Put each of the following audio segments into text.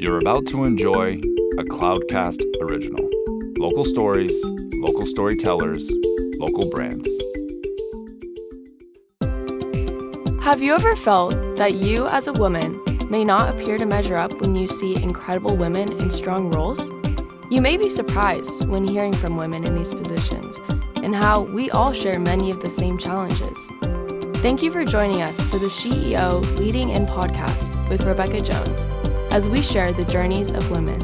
You're about to enjoy a Cloudcast original. Local stories, local storytellers, local brands. Have you ever felt that you as a woman may not appear to measure up when you see incredible women in strong roles? You may be surprised when hearing from women in these positions and how we all share many of the same challenges. Thank you for joining us for the SheEO Lead-In podcast with Rebecca Jones as we share the journeys of women.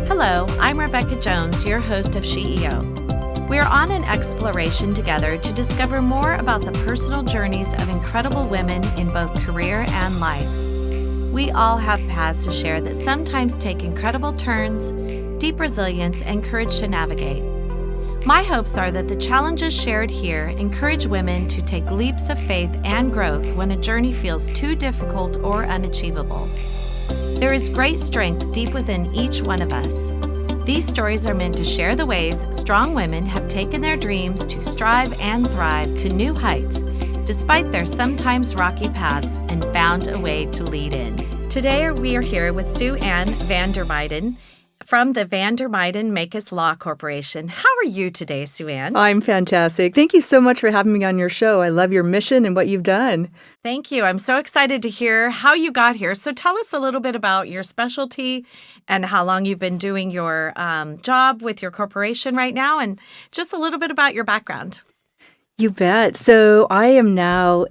Hello, I'm Rebecca Jones, your host of SheEO. We're on an exploration together to discover more about the personal journeys of incredible women in both career and life. We all have paths to share that sometimes take incredible turns, deep resilience, and courage to navigate. My hopes are that the challenges shared here encourage women to take leaps of faith and growth when a journey feels too difficult or unachievable. There is great strength deep within each one of us. These stories are meant to share the ways strong women have taken their dreams to strive and thrive to new heights, despite their sometimes rocky paths, and found a way to lead in. Today we are here with Sue Ann Van Dermyden from the Dermyden Makus Law Corporation. How are you today, Sue Ann? I'm fantastic. Thank you so much for having me on your show. I love your mission and what you've done. Thank you. I'm so excited to hear how you got here. So tell us a little bit about your specialty and how long you've been doing your job with your corporation right now, and just a little bit about your background. You bet. So I am now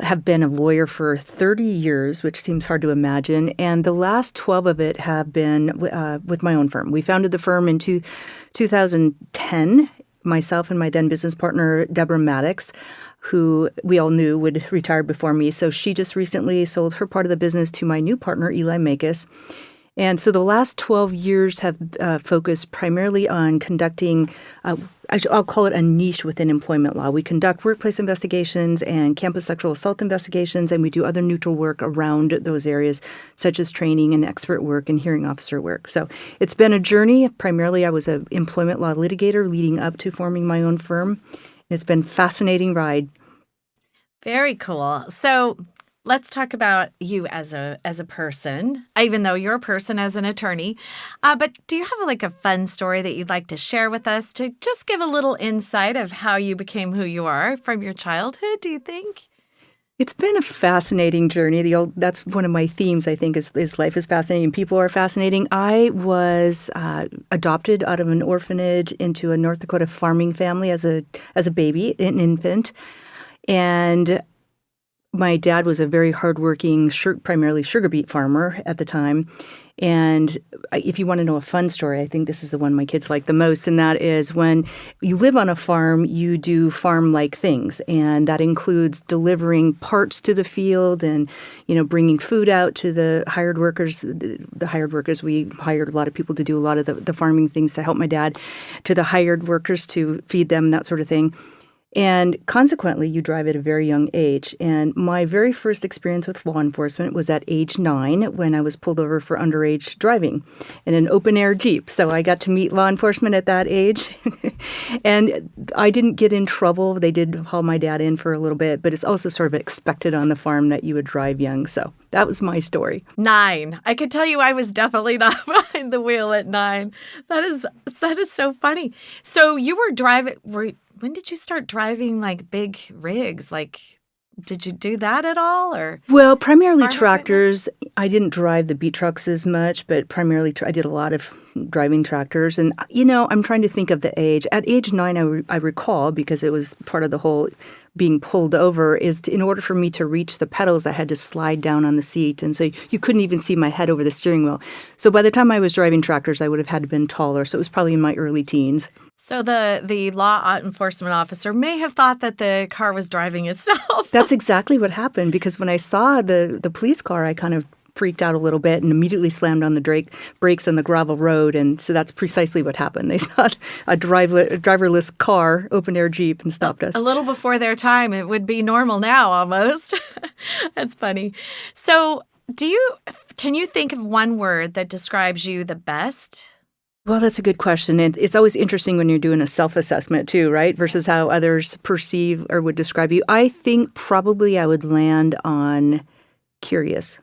have been a lawyer for 30 years, which seems hard to imagine. And the last 12 of it have been with my own firm. We founded the firm in 2010, myself and my then business partner, Dermyden Makus, who we all knew would retire before me. So she just recently sold her part of the business to my new partner, Eli Makus. And so the last 12 years have focused primarily on conducting, I'll call it a niche within employment law. We conduct workplace investigations and campus sexual assault investigations, and we do other neutral work around those areas, such as training and expert work and hearing officer work. So it's been a journey. Primarily, I was an employment law litigator leading up to forming my own firm. It's been a fascinating ride. Very cool. So let's talk about you as a person, even though you're a person as an attorney. But do you have a fun story that you'd like to share with us to just give a little insight of how you became who you are from your childhood, do you think? It's been a fascinating journey. That's one of my themes, I think, is life is fascinating. People are fascinating. I was adopted out of an orphanage into a North Dakota farming family as a baby, an infant. And my dad was a very hardworking, primarily sugar beet farmer at the time. And if you want to know a fun story, I think this is the one my kids like the most. And that is when you live on a farm, you do farm-like things. And that includes delivering parts to the field and, bringing food out to the hired workers. The hired workers, we hired a lot of people to do a lot of the farming things to help my dad, to the hired workers to feed them, that sort of thing. And consequently, you drive at a very young age. And my very first experience with law enforcement was at age 9 when I was pulled over for underage driving in an open-air Jeep. So I got to meet law enforcement at that age. And I didn't get in trouble. They did haul my dad in for a little bit, but it's also sort of expected on the farm that you would drive young. So that was my story. 9. I could tell you I was definitely not behind the wheel at 9. That is so funny. So you were driving. When did you start driving big rigs? Did you do that at all, or? Well, primarily tractors. I didn't drive the beat trucks as much, but primarily I did a lot of driving tractors. And, I'm trying to think of the age. At age 9, I recall, because it was part of the whole being pulled over, is in order for me to reach the pedals, I had to slide down on the seat. And so you couldn't even see my head over the steering wheel. So by the time I was driving tractors, I would have had to been taller. So it was probably in my early teens. So the law enforcement officer may have thought that the car was driving itself. That's exactly what happened, because when I saw the police car, I kind of freaked out a little bit and immediately slammed on the brakes on the gravel road. And so that's precisely what happened. They saw a driverless car, open-air Jeep, and stopped us. A little before their time. It would be normal now almost. That's funny. So can you think of one word that describes you the best? Well, that's a good question. And it's always interesting when you're doing a self-assessment too, right? Versus how others perceive or would describe you. I think probably I would land on curious.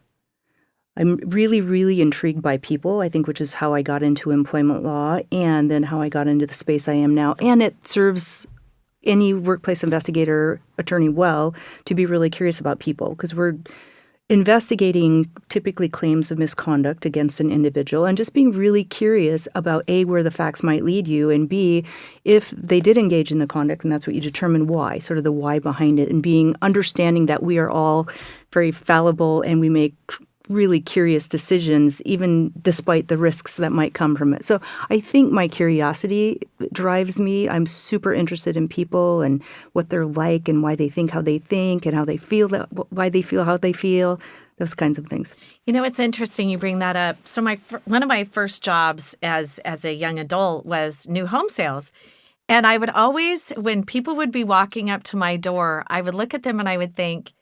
I'm really, really intrigued by people, I think, which is how I got into employment law and then how I got into the space I am now. And it serves any workplace investigator, attorney well to be really curious about people because we're investigating typically claims of misconduct against an individual and just being really curious about A, where the facts might lead you, and B, if they did engage in the conduct, and that's what you determine why, sort of the why behind it, and being understanding that we are all very fallible and we make really curious decisions, even despite the risks that might come from it. So I think my curiosity drives me. I'm super interested in people and what they're like and why they think how they think and how they feel, why they feel how they feel, those kinds of things. You know, it's interesting you bring that up. So one of my first jobs as a young adult was new home sales. And I would always, when people would be walking up to my door, I would look at them and I would think,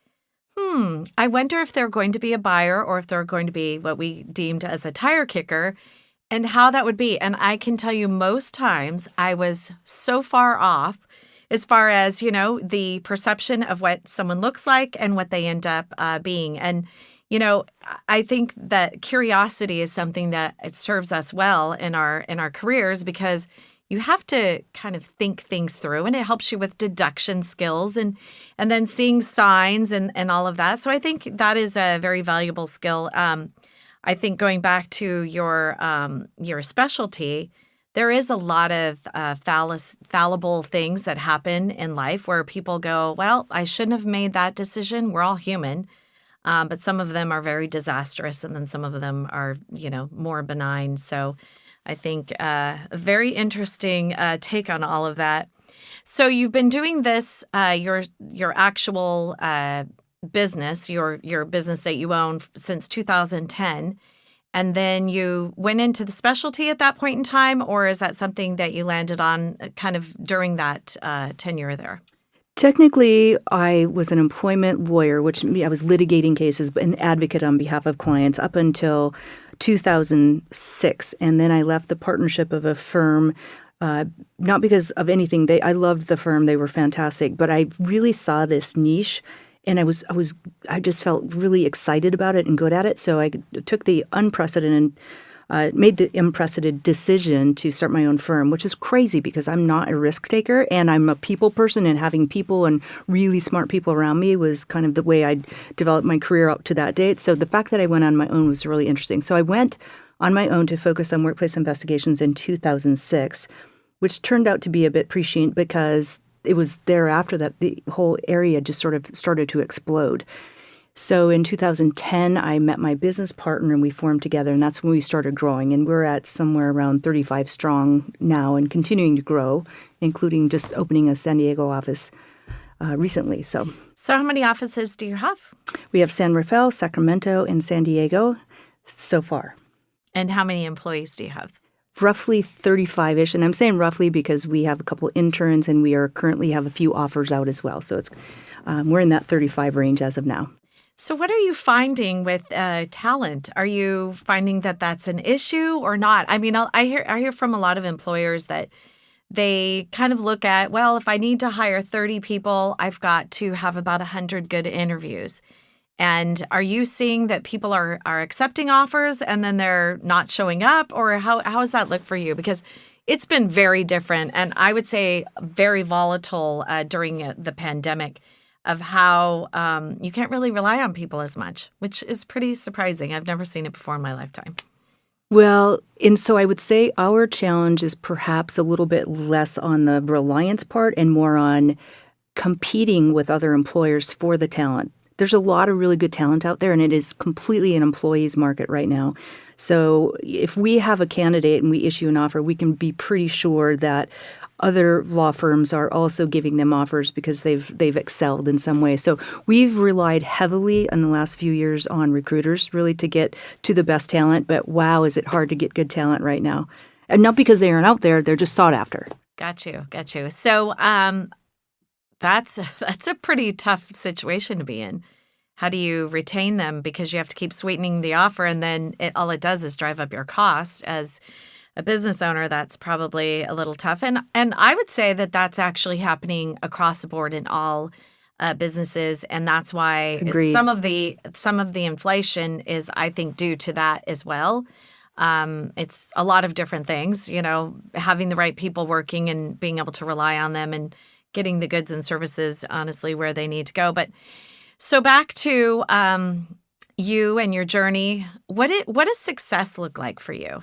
I wonder if they're going to be a buyer or if they're going to be what we deemed as a tire kicker and how that would be. And I can tell you most times I was so far off as far as, you know, the perception of what someone looks like and what they end up being. And, you know, I think that curiosity is something that it serves us well in our careers because you have to kind of think things through, and it helps you with deduction skills and then seeing signs and all of that. So I think that is a very valuable skill. I think going back to your specialty, there is a lot of fallible things that happen in life where people go, well, I shouldn't have made that decision. We're all human. But some of them are very disastrous, and then some of them are, you know, more benign. So I think a very interesting take on all of that. So you've been doing this, your actual business, your business that you own since 2010, and then you went into the specialty at that point in time, or is that something that you landed on kind of during that tenure there? Technically, I was an employment lawyer, which I was litigating cases, an advocate on behalf of clients up until 2006. And then I left the partnership of a firm, not because of anything. I loved the firm. They were fantastic. But I really saw this niche, and I just felt really excited about it and good at it. So I took the made the unprecedented decision to start my own firm, which is crazy because I'm not a risk taker and I'm a people person, and having people and really smart people around me was kind of the way I developed my career up to that date. So the fact that I went on my own was really interesting. So I went on my own to focus on workplace investigations in 2006, which turned out to be a bit prescient because it was thereafter that the whole area just sort of started to explode. So in 2010, I met my business partner and we formed together, and that's when we started growing. And we're at somewhere around 35 strong now and continuing to grow, including just opening a San Diego office recently. So how many offices do you have? We have San Rafael, Sacramento, and San Diego so far. And how many employees do you have? Roughly 35-ish, and I'm saying roughly because we have a couple interns and we are currently have a few offers out as well. So it's we're in that 35 range as of now. So what are you finding with talent? Are you finding that that's an issue or not? I mean, I hear from a lot of employers that they kind of look at, well, if I need to hire 30 people, I've got to have about 100 good interviews. And are you seeing that people are accepting offers and then they're not showing up? Or how does that look for you? Because it's been very different, and I would say very volatile during the pandemic, of how you can't really rely on people as much, which is pretty surprising. I've never seen it before in my lifetime. Well, and so I would say our challenge is perhaps a little bit less on the reliance part and more on competing with other employers for the talent. There's a lot of really good talent out there, and it is completely an employee's market right now. So if we have a candidate and we issue an offer, we can be pretty sure that other law firms are also giving them offers because they've excelled in some way. So we've relied heavily in the last few years on recruiters really to get to the best talent. But wow, is it hard to get good talent right now. And not because they aren't out there, they're just sought after. Got you. So that's a pretty tough situation to be in. How do you retain them? Because you have to keep sweetening the offer, and then all it does is drive up your cost. As a business owner, that's probably a little tough. And I would say that that's actually happening across the board in all businesses, and that's why Agreed. some of the inflation is, I think, due to that as well. It's a lot of different things, having the right people working and being able to rely on them and getting the goods and services, honestly, where they need to go. But so back to you and your journey, what does success look like for you?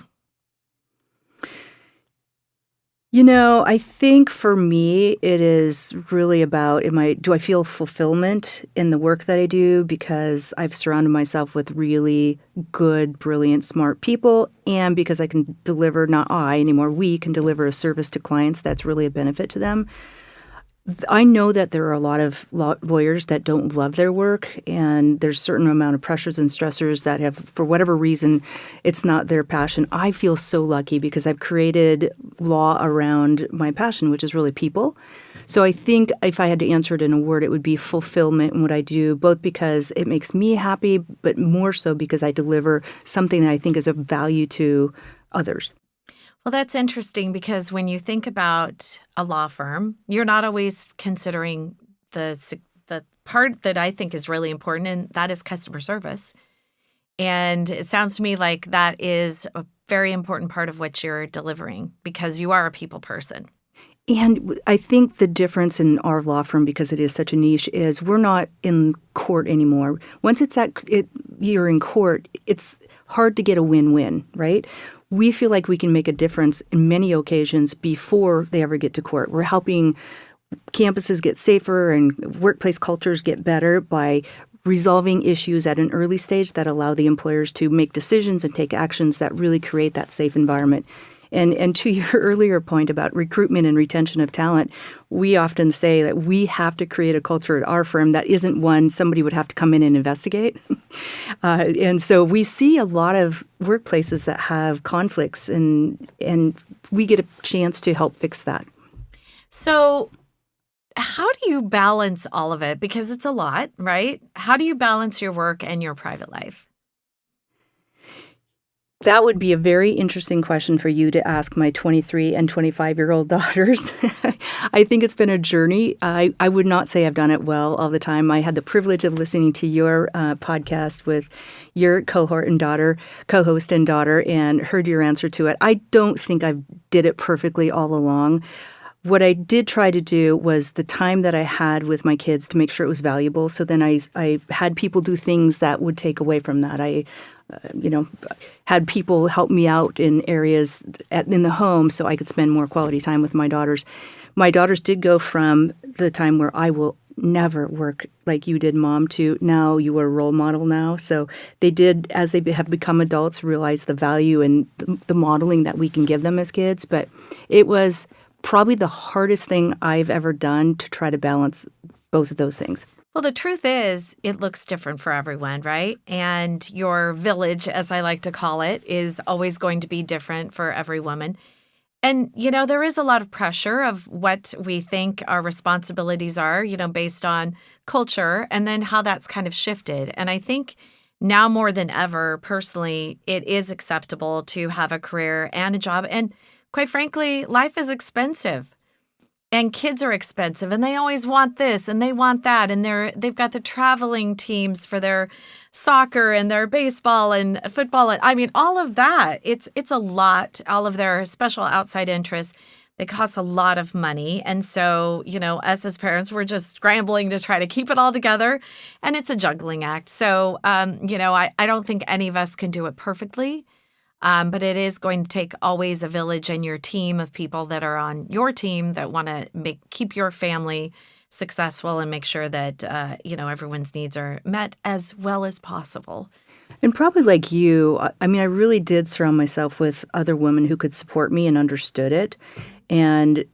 I think for me, it is really about, do I feel fulfillment in the work that I do because I've surrounded myself with really good, brilliant, smart people, and because I can deliver, not I anymore, we can deliver a service to clients that's really a benefit to them. I know that there are a lot of lawyers that don't love their work, and there's a certain amount of pressures and stressors that have, for whatever reason, it's not their passion. I feel so lucky because I've created law around my passion, which is really people. So I think if I had to answer it in a word, it would be fulfillment in what I do, both because it makes me happy, but more so because I deliver something that I think is of value to others. Well, that's interesting because when you think about a law firm, you're not always considering the part that I think is really important, and that is customer service. And it sounds to me like that is a very important part of what you're delivering because you are a people person. And I think the difference in our law firm, because it is such a niche, is we're not in court anymore. Once you're in court, it's hard to get a win-win, right? We feel like we can make a difference in many occasions before they ever get to court. We're helping campuses get safer and workplace cultures get better by resolving issues at an early stage that allow the employers to make decisions and take actions that really create that safe environment. And to your earlier point about recruitment and retention of talent, we often say that we have to create a culture at our firm that isn't one somebody would have to come in and investigate. And so we see a lot of workplaces that have conflicts, and we get a chance to help fix that. So how do you balance all of it? Because it's a lot, right? How do you balance your work and your private life? That would be a very interesting question for you to ask my 23 and 25-year-old daughters. I think it's been a journey. I would not say I've done it well all the time. I had the privilege of listening to your podcast with your cohort and daughter, co-host and daughter, and heard your answer to it. I don't think I did it perfectly all along. What I did try to do was the time that I had with my kids to make sure it was valuable. So then I had people do things that would take away from that. I had people help me out in areas in the home so I could spend more quality time with my daughters. My daughters did go from the time where I will never work like you did, Mom, to now you are a role model now. So they did, as they have become adults, realize the value and the modeling that we can give them as kids. But it was probably the hardest thing I've ever done to try to balance both of those things. Well, the truth is it looks different for everyone, right? And your village, as I like to call it, is always going to be different for every woman. And, there is a lot of pressure of what we think our responsibilities are, based on culture and then how that's kind of shifted. And I think now more than ever, personally, it is acceptable to have a career and a job. And quite frankly, life is expensive. And kids are expensive, and they always want this, and they want that, and they've got the traveling teams for their soccer and their baseball and football. I mean, all of that. It's a lot. All of their special outside interests. They cost a lot of money, and so us as parents, we're just scrambling to try to keep it all together, and it's a juggling act. So, I don't think any of us can do it perfectly. But it is going to take always a village and your team of people that are on your team that want to keep your family successful and make sure that, everyone's needs are met as well as possible. And probably like you, I really did surround myself with other women who could support me and understood it. And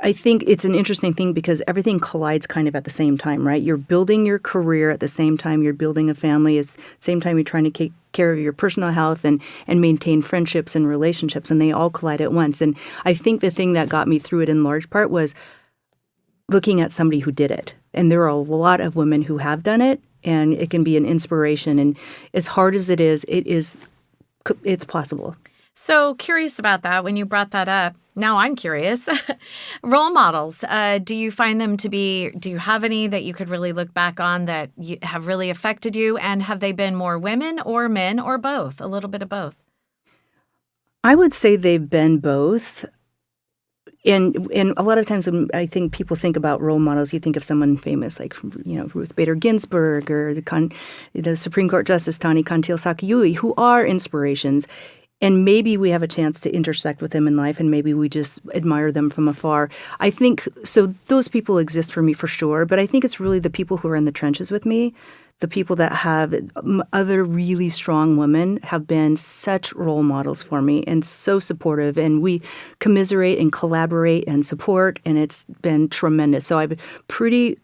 I think it's an interesting thing because everything collides kind of at the same time, right? You're building your career at the same time you're building a family. At the same time you're trying to take care of your personal health and maintain friendships and relationships, and they all collide at once. And I think the thing that got me through it in large part was looking at somebody who did it. And there are a lot of women who have done it, and it can be an inspiration. And as hard as it is, it's possible. So curious about that when you brought that up. Now I'm curious. Role models, do you find them to be, do you have any that you could really look back on that have really affected you? And have they been more women or men or both? A little bit of both? I would say they've been both. And a lot of times when I think people think about role models, you think of someone famous like, Ruth Bader Ginsburg or the Supreme Court Justice Tani Kantil Sakayui, who are inspirations. And maybe we have a chance to intersect with them in life, and maybe we just admire them from afar. I think, so those people exist for me for sure, but I think it's really the people who are in the trenches with me, the people that have other really strong women have been such role models for me and so supportive. And we commiserate and collaborate and support, and it's been tremendous. So I have a pretty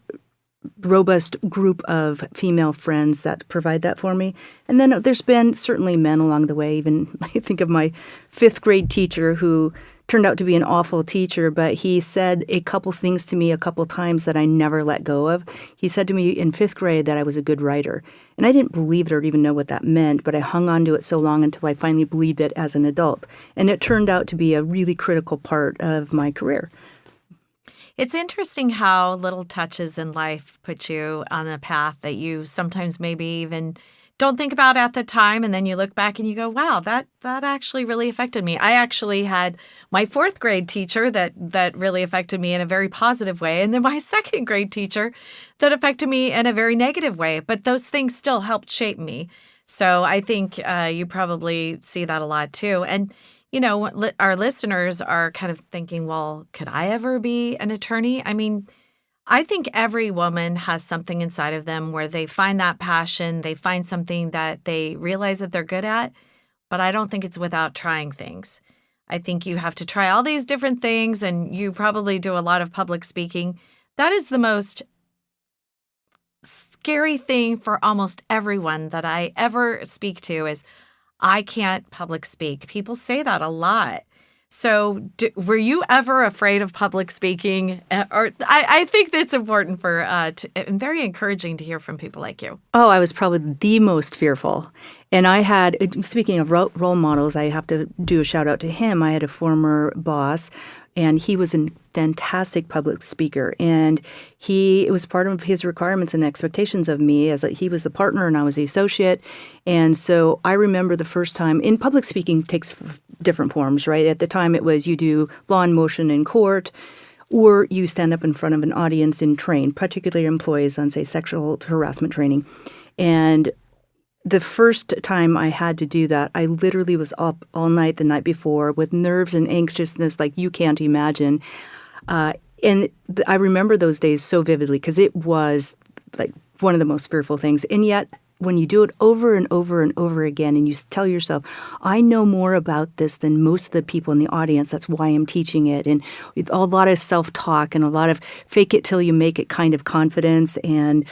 robust group of female friends that provide that for me. And then there's been certainly men along the way. Even I think of my 5th grade teacher who turned out to be an awful teacher, but he said a couple things to me a couple times that I never let go of. He said to me in 5th grade that I was a good writer. And I didn't believe it or even know what that meant, but I hung on to it so long until I finally believed it as an adult. And it turned out to be a really critical part of my career. It's interesting how little touches in life put you on a path that you sometimes maybe even don't think about at the time, and then you look back and you go, wow, that actually really affected me. I actually had my 4th grade teacher that really affected me in a very positive way, and then my 2nd grade teacher that affected me in a very negative way. But those things still helped shape me. So I think you probably see that a lot too. And our listeners are kind of thinking, well, could I ever be an attorney? I mean, I think every woman has something inside of them where they find that passion, they find something that they realize that they're good at, but I don't think it's without trying things. I think you have to try all these different things, and you probably do a lot of public speaking. That is the most scary thing for almost everyone that I ever speak to is, I can't public speak. People say that a lot. So were you ever afraid of public speaking? Or I think that's important and very encouraging to hear from people like you. Oh, I was probably the most fearful. And I had, speaking of role models, I have to do a shout out to him. I had a former boss, and he was a fantastic public speaker. And it was part of his requirements and expectations of me as he was the partner and I was the associate. And so I remember the first time, in public speaking takes different forms, right? At the time it was you do law and motion in court, or you stand up in front of an audience and train, particularly employees on, say, sexual harassment training. And the first time I had to do that, I literally was up all night the night before with nerves and anxiousness like you can't imagine. And I remember those days so vividly because it was like one of the most fearful things. And yet when you do it over and over and over again and you tell yourself, I know more about this than most of the people in the audience. That's why I'm teaching it. And a lot of self-talk and a lot of fake it till you make it kind of confidence and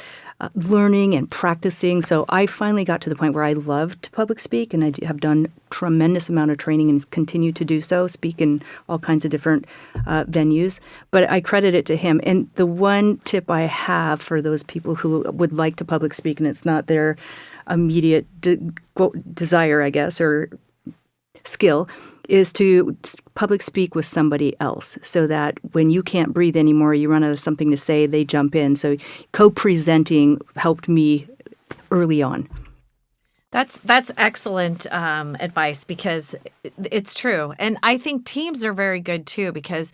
learning and practicing. So I finally got to the point where I loved to public speak, and I have done tremendous amount of training and continue to do so, speak in all kinds of different venues. But I credit it to him. And the one tip I have for those people who would like to public speak and it's not their immediate desire, I guess, or skill, is to public speak with somebody else so that when you can't breathe anymore, you run out of something to say, they jump in. So co-presenting helped me early on. That's excellent advice because it's true. And I think teams are very good too because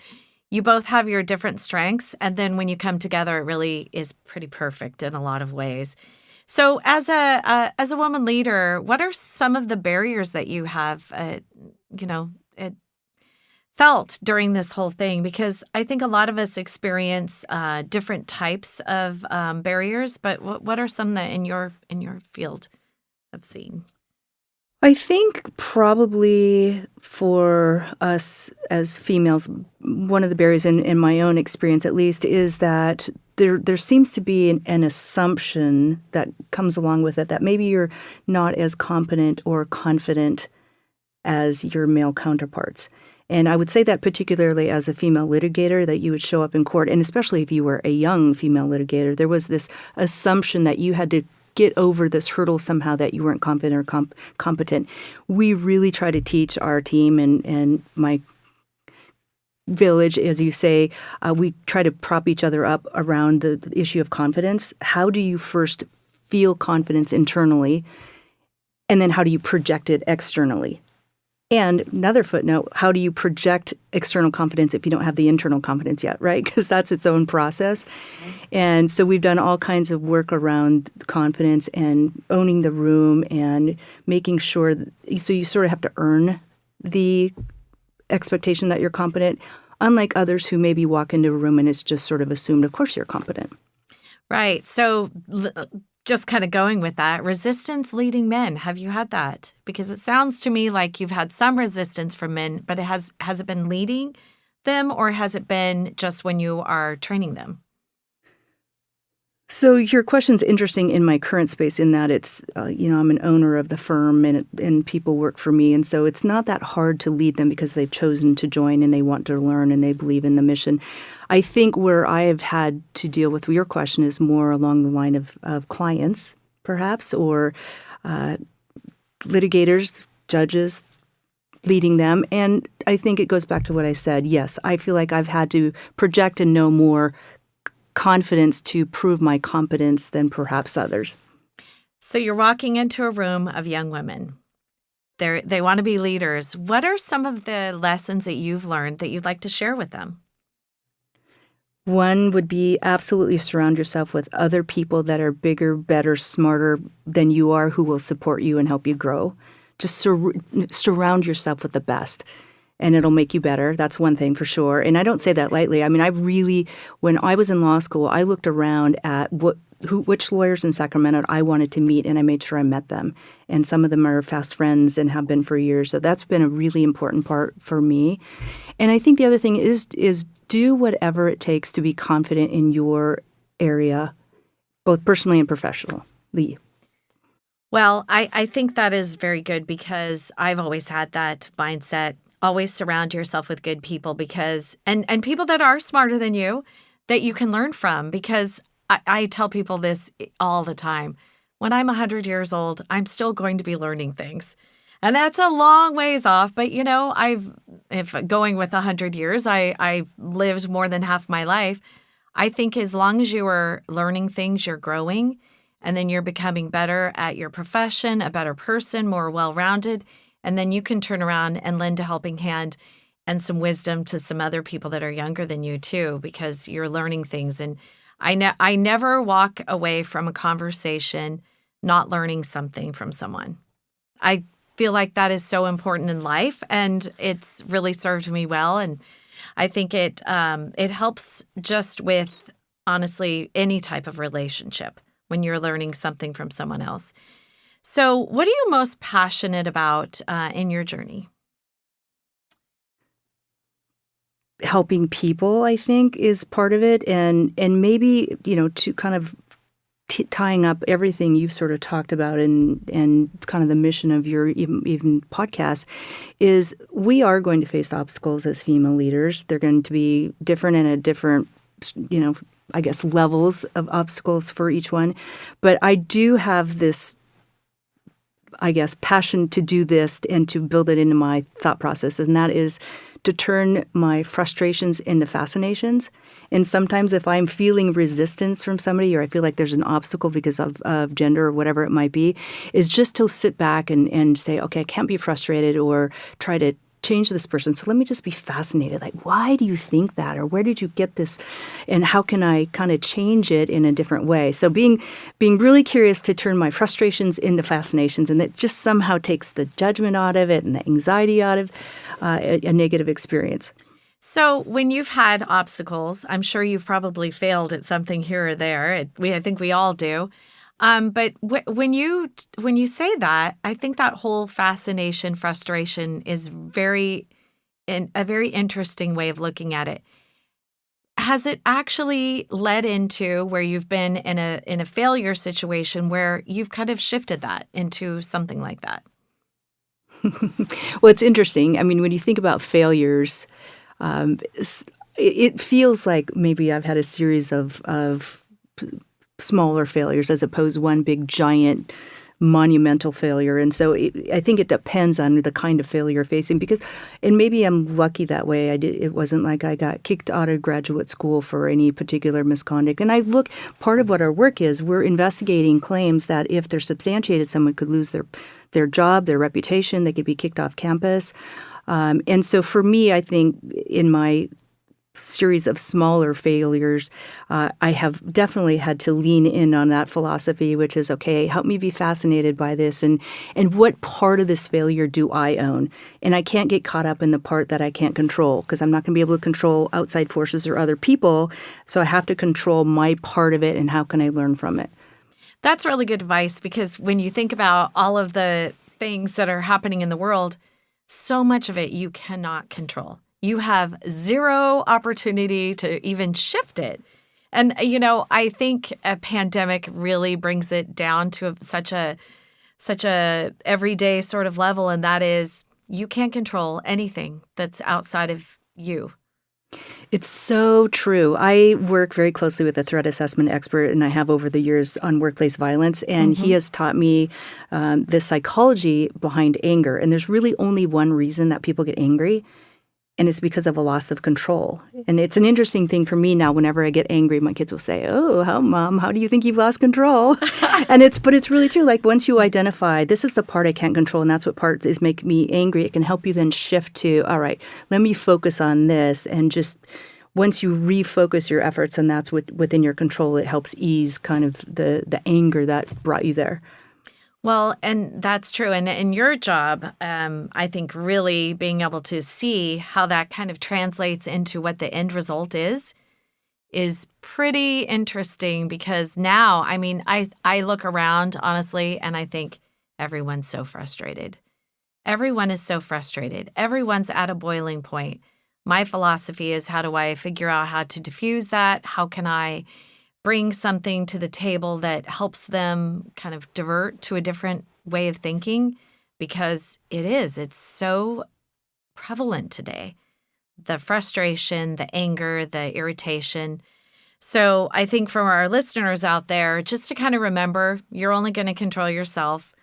you both have your different strengths. And then when you come together, it really is pretty perfect in a lot of ways. So as a woman leader, what are some of the barriers that you have, felt during this whole thing? Because I think a lot of us experience different types of barriers, but what are some that in your field have seen? I think probably for us as females, one of the barriers in my own experience at least is that there seems to be an assumption that comes along with it that maybe you're not as competent or confident as your male counterparts. And I would say that particularly as a female litigator, that you would show up in court, and especially if you were a young female litigator, there was this assumption that you had to get over this hurdle somehow that you weren't confident or competent. We really try to teach our team and my village, as you say, we try to prop each other up around the issue of confidence. How do you first feel confidence internally, and then how do you project it externally? And another footnote, how do you project external confidence if you don't have the internal confidence yet, right? Because that's its own process. And so we've done all kinds of work around confidence and owning the room and making sure so you sort of have to earn the expectation that you're competent, unlike others who maybe walk into a room and it's just sort of assumed, of course you're competent. Right. So just kind of going with that, resistance leading men. Have you had that? Because it sounds to me like you've had some resistance from men, but has it been leading them, or has it been just when you are training them? So your question's interesting in my current space in that it's, I'm an owner of the firm and people work for me. And so it's not that hard to lead them because they've chosen to join and they want to learn and they believe in the mission. I think where I have had to deal with your question is more along the line of clients, perhaps, or litigators, judges, leading them. And I think it goes back to what I said. Yes, I feel like I've had to project and know more confidence to prove my competence than perhaps others. So you're walking into a room of young women. They want to be leaders. What are some of the lessons that you've learned that you'd like to share with them? One would be absolutely surround yourself with other people that are bigger, better, smarter than you are, who will support you and help you grow. Just surround yourself with the best, and it'll make you better. That's one thing for sure. And I don't say that lightly. I mean, when I was in law school, I looked around at which lawyers in Sacramento I wanted to meet, and I made sure I met them. And some of them are fast friends and have been for years. So that's been a really important part for me. And I think the other thing is do whatever it takes to be confident in your area, both personally and professionally. Well, I think that is very good because I've always had that mindset. Always surround yourself with good people because and people that are smarter than you that you can learn from, because I tell people this all the time. When I'm 100 years old, I'm still going to be learning things. And that's a long ways off. But, if going with 100 years, I lived more than half my life. I think as long as you are learning things, you're growing, and then you're becoming better at your profession, a better person, more well-rounded. And then you can turn around and lend a helping hand and some wisdom to some other people that are younger than you too, because you're learning things. And I never walk away from a conversation not learning something from someone. I feel like that is so important in life, and it's really served me well. And I think it helps just with, honestly, any type of relationship when you're learning something from someone else. So what are you most passionate about in your journey? Helping people, I think, is part of it. And maybe, to kind of tying up everything you've sort of talked about and kind of the mission of your even podcast is we are going to face obstacles as female leaders. They're going to be different and at different, I guess, levels of obstacles for each one. But I do have this, I guess, passion to do this and to build it into my thought process, and that is to turn my frustrations into fascinations. And sometimes if I'm feeling resistance from somebody or I feel like there's an obstacle because of gender or whatever it might be, is just to sit back and say, okay, I can't be frustrated or try to change this person. So let me just be fascinated. Like, why do you think that? Or where did you get this? And how can I kind of change it in a different way? So being really curious to turn my frustrations into fascinations, and that just somehow takes the judgment out of it and the anxiety out of a negative experience. So when you've had obstacles, I'm sure you've probably failed at something here or there. I think we all do. But when you say that, I think that whole fascination, frustration is a very interesting way of looking at it. Has it actually led into where you've been in a failure situation where you've kind of shifted that into something like that? Well, it's interesting. I mean, when you think about failures, it feels like maybe I've had a series of smaller failures as opposed to one big giant monumental failure. And so I think it depends on the kind of failure you're facing and maybe I'm lucky that way. It wasn't like I got kicked out of graduate school for any particular misconduct. And part of what our work is, we're investigating claims that if they're substantiated, someone could lose their job, their reputation, they could be kicked off campus. And so for me, I think in my series of smaller failures, I have definitely had to lean in on that philosophy, which is, okay, help me be fascinated by this and what part of this failure do I own? And I can't get caught up in the part that I can't control because I'm not going to be able to control outside forces or other people. So I have to control my part of it and how can I learn from it? That's really good advice because when you think about all of the things that are happening in the world, so much of it you cannot control. You have zero opportunity to even shift it. And, I think a pandemic really brings it down to such a everyday sort of level, and that is you can't control anything that's outside of you. It's so true. I work very closely with a threat assessment expert, and I have over the years on workplace violence, and he has taught me the psychology behind anger. And there's really only one reason that people get angry, and it's because of a loss of control. And it's an interesting thing for me now. Whenever I get angry, my kids will say, "Oh, Mom, how do you think you've lost control?" But it's really true. Like once you identify, this is the part I can't control, and that's what part is making me angry, it can help you then shift to, all right, let me focus on this. And just once you refocus your efforts, and that's within your control, it helps ease kind of the anger that brought you there. Well, and that's true. And in your job, I think really being able to see how that kind of translates into what the end result is pretty interesting because now, I look around, honestly, and I think everyone's so frustrated. Everyone is so frustrated. Everyone's at a boiling point. My philosophy is, how do I figure out how to diffuse that? How can I bring something to the table that helps them kind of divert to a different way of thinking? Because it's so prevalent today. The frustration, the anger, the irritation. So I think for our listeners out there, just to kind of remember, you're only going to control yourself.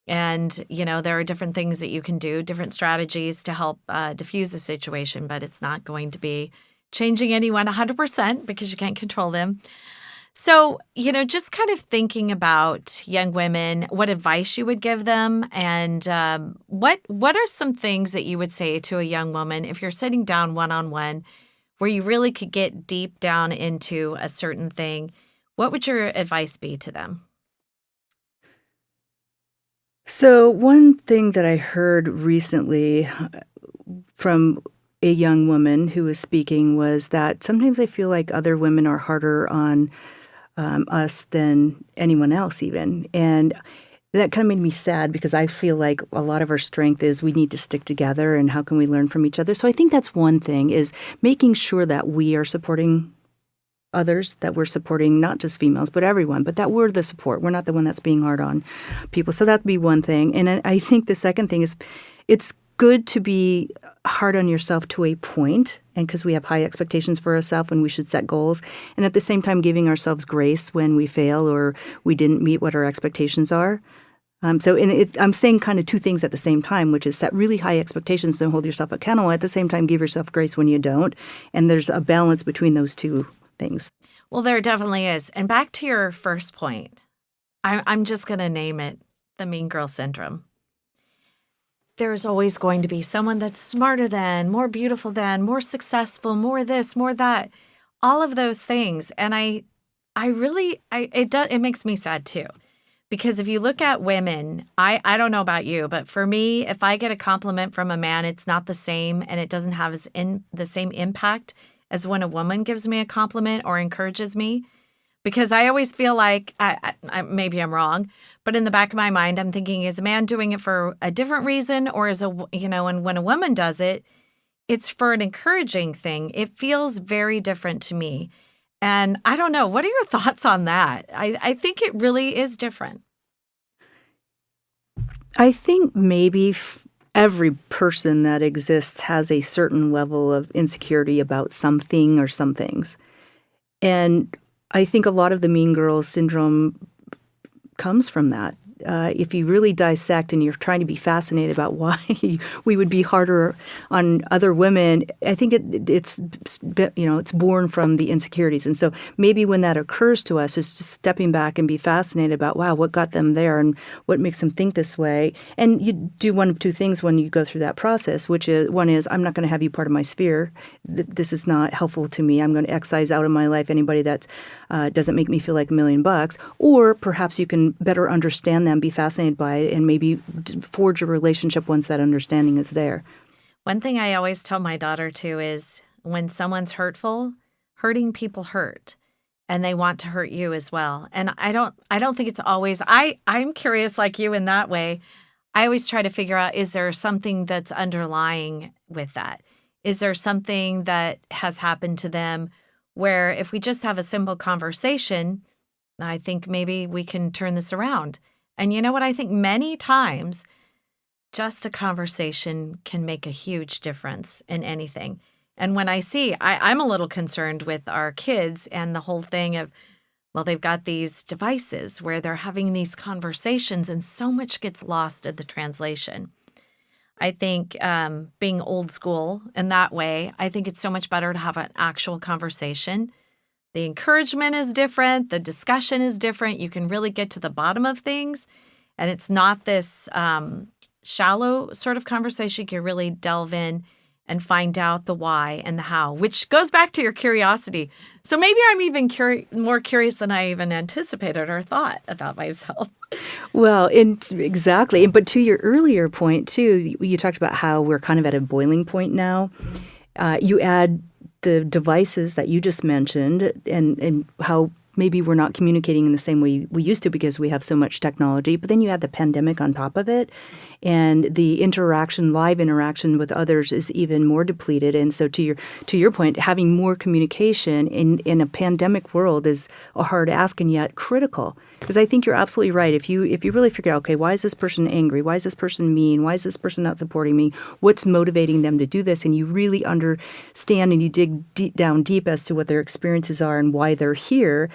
And, there are different things that you can do, different strategies to help diffuse the situation, but it's not going to be changing anyone 100% because you can't control them. So, just kind of thinking about young women, what advice you would give them, and what are some things that you would say to a young woman if you're sitting down one-on-one where you really could get deep down into a certain thing? What would your advice be to them? So one thing that I heard recently from a young woman who was speaking was that sometimes I feel like other women are harder on us than anyone else even. And that kind of made me sad because I feel like a lot of our strength is we need to stick together and how can we learn from each other. So I think that's one thing, is making sure that we are supporting others, that we're supporting not just females, but everyone, but that we're the support. We're not the one that's being hard on people. So that'd be one thing. And I think the second thing is it's good to be hard on yourself to a point, and because we have high expectations for ourselves and we should set goals, and at the same time giving ourselves grace when we fail or we didn't meet what our expectations are. I'm saying kind of two things at the same time, which is set really high expectations, don't hold yourself accountable. At the same time, give yourself grace when you don't. And there's a balance between those two things. Well, there definitely is. And back to your first point, I'm just going to name it the mean girl syndrome. There's always going to be someone that's smarter than, more beautiful than, more successful, more this, more that, all of those things. And it makes me sad too. Because if you look at women, I don't know about you, but for me, if I get a compliment from a man, it's not the same, and it doesn't have the same impact as when a woman gives me a compliment or encourages me. Because I always feel like, maybe I'm wrong, but in the back of my mind, I'm thinking, is a man doing it for a different reason, or and when a woman does it, it's for an encouraging thing. It feels very different to me. And I don't know. What are your thoughts on that? I think it really is different. I think maybe every person that exists has a certain level of insecurity about something or some things. And I think a lot of the mean girls syndrome comes from that. If you really dissect and you're trying to be fascinated about why we would be harder on other women, I think it's born from the insecurities. And so maybe when that occurs to us, is just stepping back and be fascinated about, wow, what got them there and what makes them think this way. And you do one of two things when you go through that process, which is, one is, I'm not going to have you part of my sphere. This is not helpful to me. I'm going to excise out of my life anybody that doesn't make me feel like $1 million. Or perhaps you can better understand them, be fascinated by it, and maybe forge a relationship once that understanding is there. One thing I always tell my daughter too is when someone's hurtful, hurting people hurt, and they want to hurt you as well. And I don't think it's always. I'm curious like you in that way. I always try to figure out, is there something that's underlying with that? Is there something that has happened to them where if we just have a simple conversation, I think maybe we can turn this around. And you know what? I think many times just a conversation can make a huge difference in anything. And when I see, I'm a little concerned with our kids and the whole thing of, well, they've got these devices where they're having these conversations and so much gets lost in the translation. I think being old school in that way, I think it's so much better to have an actual conversation. The encouragement is different. The discussion is different. You can really get to the bottom of things. And it's not this shallow sort of conversation. You can really delve in and find out the why and the how, which goes back to your curiosity. So maybe I'm even more curious than I even anticipated or thought about myself. Well, exactly. But to your earlier point, too, you talked about how we're kind of at a boiling point now. You add the devices that you just mentioned and how maybe we're not communicating in the same way we used to because we have so much technology. But then you add the pandemic on top of it, and the live interaction with others is even more depleted. And so to your point, having more communication in a pandemic world is a hard ask and yet critical. Because I think you're absolutely right. If you really figure out, okay, why is this person angry? Why is this person mean? Why is this person not supporting me? What's motivating them to do this? And you really understand and you dig down deep as to what their experiences are and why they're here,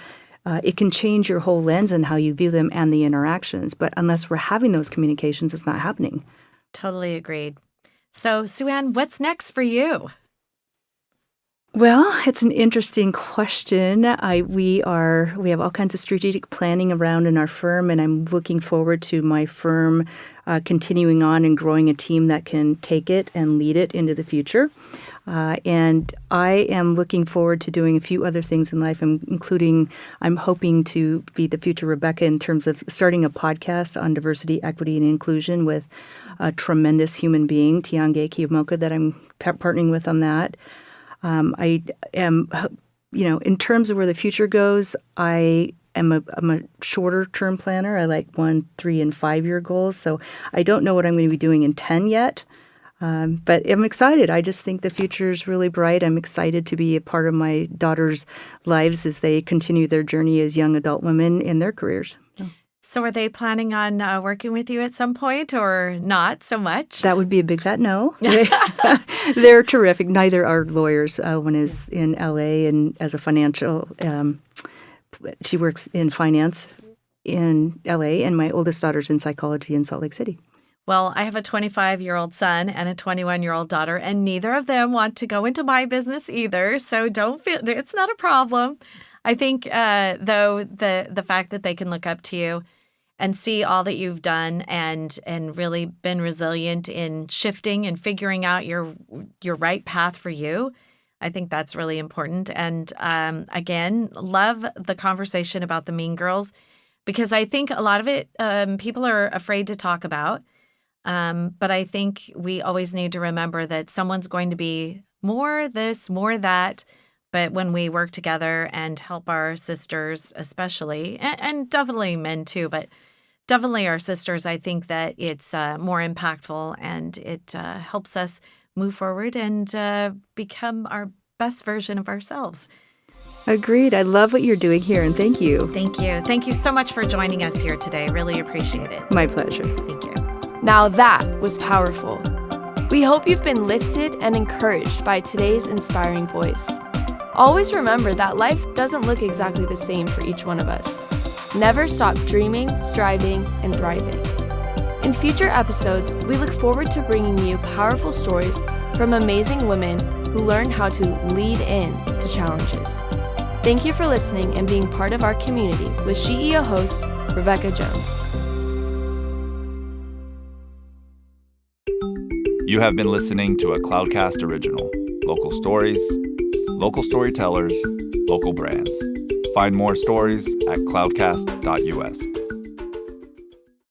it can change your whole lens and how you view them and the interactions. But unless we're having those communications, it's not happening. Totally agreed. So, Sue Ann, what's next for you? Well, it's an interesting question. We have all kinds of strategic planning around in our firm, and I'm looking forward to my firm continuing on and growing a team that can take it and lead it into the future. And I am looking forward to doing a few other things in life, including I'm hoping to be the future Rebecca in terms of starting a podcast on diversity, equity, and inclusion with a tremendous human being, Tiange Kiyomoka, that I'm partnering with on that. I am, in terms of where the future goes, I'm a shorter-term planner. I like 1, 3, and 5-year goals. So I don't know what I'm going to be doing in 10 yet. But I'm excited. I just think the future is really bright. I'm excited to be a part of my daughters' lives as they continue their journey as young adult women in their careers. So are they planning on working with you at some point or not so much? That would be a big fat no. They're terrific. Neither are lawyers. One is in L.A. and as a financial she works in finance in L.A., and my oldest daughter's in psychology in Salt Lake City. Well, I have a 25-year-old son and a 21-year-old daughter, and neither of them want to go into my business either. So don't feel it's not a problem. I think, though, the fact that they can look up to you and see all that you've done and really been resilient in shifting and figuring out your right path for you, I think that's really important. And again, love the conversation about the mean girls, because I think a lot of it people are afraid to talk about. But I think we always need to remember that someone's going to be more this, more that. But when we work together and help our sisters especially, and definitely men too, but definitely our sisters, I think that it's more impactful and it helps us move forward and become our best version of ourselves. Agreed. I love what you're doing here, and thank you. Thank you. Thank you so much for joining us here today. Really appreciate it. My pleasure. Thank you. Now that was powerful. We hope you've been lifted and encouraged by today's inspiring voice. Always remember that life doesn't look exactly the same for each one of us. Never stop dreaming, striving, and thriving. In future episodes, we look forward to bringing you powerful stories from amazing women who learn how to lead in to challenges. Thank you for listening and being part of our community with SheEO host, Rebecca Jones. You have been listening to a Cloudcast original. Local stories, local storytellers, local brands. Find more stories at cloudcast.us.